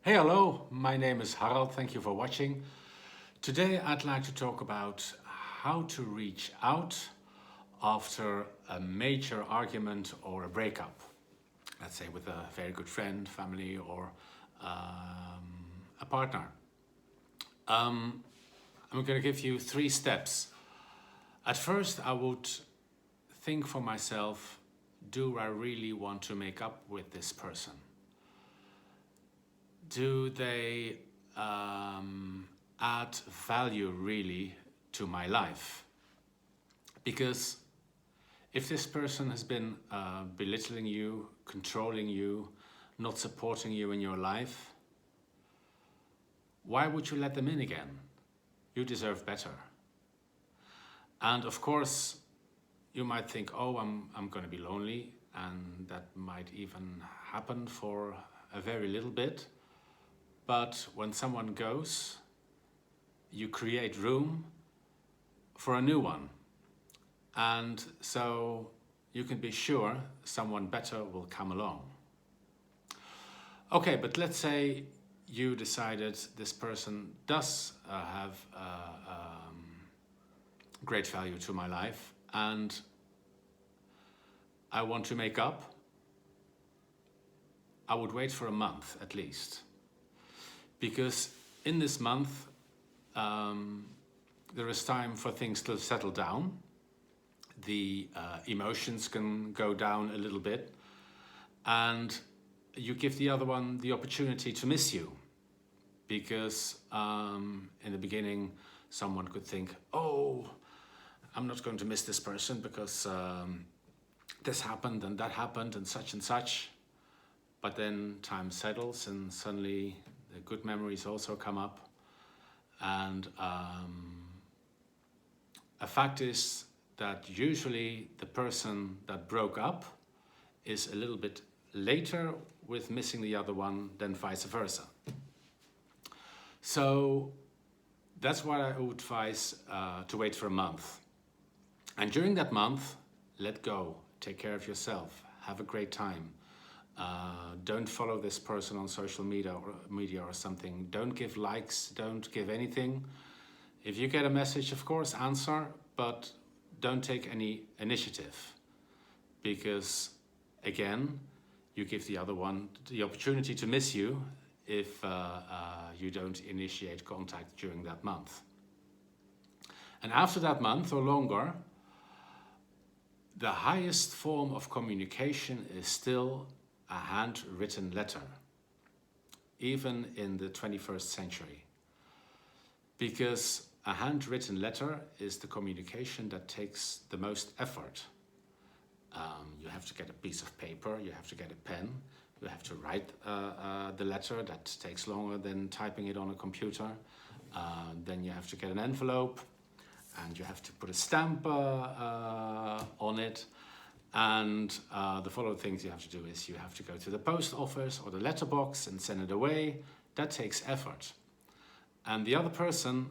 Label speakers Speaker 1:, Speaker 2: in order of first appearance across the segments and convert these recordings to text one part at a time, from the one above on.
Speaker 1: Hey, hello, my name is Harald. Thank you for watching. Today I'd like to talk about how to reach out after a major argument or a breakup. Let's say with a very good friend, family, or a partner. I'm going to give you 3 steps. At first, I would think for myself, do I really want to make up with this person? Do they add value really to my life? Because if this person has been belittling you, controlling you, not supporting you in your life, why would you let them in again? You deserve better. And of course, you might think, oh, I'm going to be lonely, and that might even happen for a very little bit. But when someone goes, you create room for a new one. And so you can be sure someone better will come along. Okay, but let's say you decided this person does have great value to my life and I want to make up. I would wait for a month at least. Because in this month, there is time for things to settle down. The emotions can go down a little bit. And you give the other one the opportunity to miss you. Because in the beginning, someone could think, oh, I'm not going to miss this person because this happened and that happened and such. But then time settles and suddenly the good memories also come up. And a fact is that usually the person that broke up is a little bit later with missing the other one than vice versa. So that's why I would advise to wait for a month. And during that month, let go, take care of yourself, have a great time. Don't follow this person on social media or something. Don't give likes, don't give anything. If you get a message, of course, answer, but don't take any initiative. Because, again, you give the other one the opportunity to miss you if you don't initiate contact during that month. And after that month or longer, the highest form of communication is still a handwritten letter, even in the 21st century. Because a handwritten letter is the communication that takes the most effort. You have to get a piece of paper, you have to get a pen, you have to write the letter. That takes longer than typing it on a computer. Then you have to get an envelope and you have to put a stamp on it. And the following things you have to do is you have to go to the post office or the letterbox and send it away. That takes effort. And the other person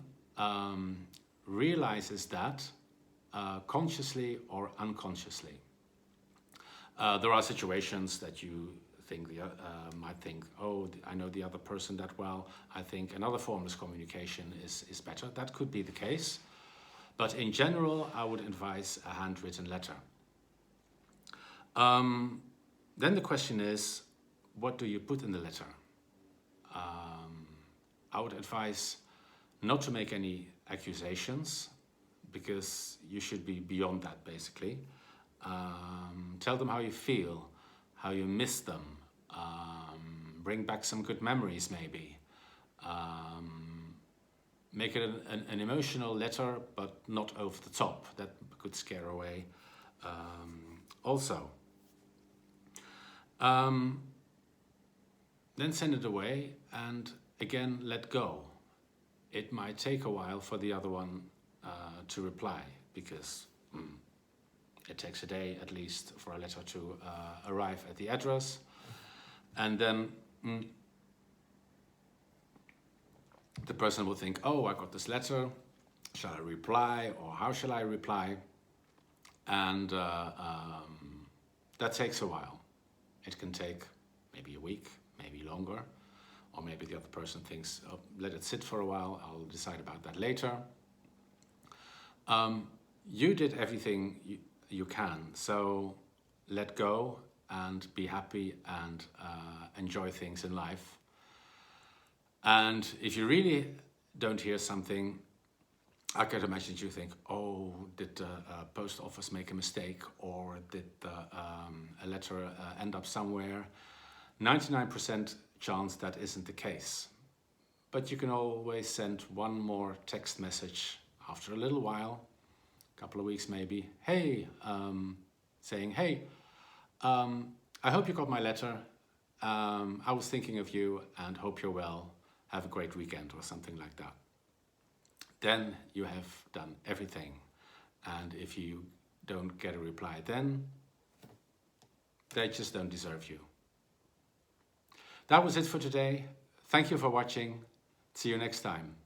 Speaker 1: realizes that consciously or unconsciously. There are situations that you think might think, oh, I know the other person that well. I think another form of communication is better. That could be the case. But in general, I would advise a handwritten letter. Then the question is, what do you put in the letter? I would advise not to make any accusations because you should be beyond that basically. Tell them how you feel, how you miss them, bring back some good memories maybe. Make it an emotional letter, but not over the top. That could scare away also. Then send it away and again let go. It might take a while for the other one to reply because it takes a day at least for a letter to arrive at the address. And then the person will think, oh, I got this letter, shall I reply or how shall I reply? And that takes a while. It can take maybe a week, maybe longer, or maybe the other person thinks, oh, let it sit for a while, I'll decide about that later. You did everything you can, so let go and be happy and enjoy things in life. And if you really don't hear something, I can imagine you think, oh, did the post office make a mistake, or did a letter end up somewhere? 99% chance that isn't the case. But you can always send one more text message after a little while, a couple of weeks maybe, hey, saying, hey, I hope you got my letter. I was thinking of you and hope you're well. Have a great weekend, or something like that. Then you have done everything. And if you don't get a reply then, they just don't deserve you. That was it for today. Thank you for watching. See you next time.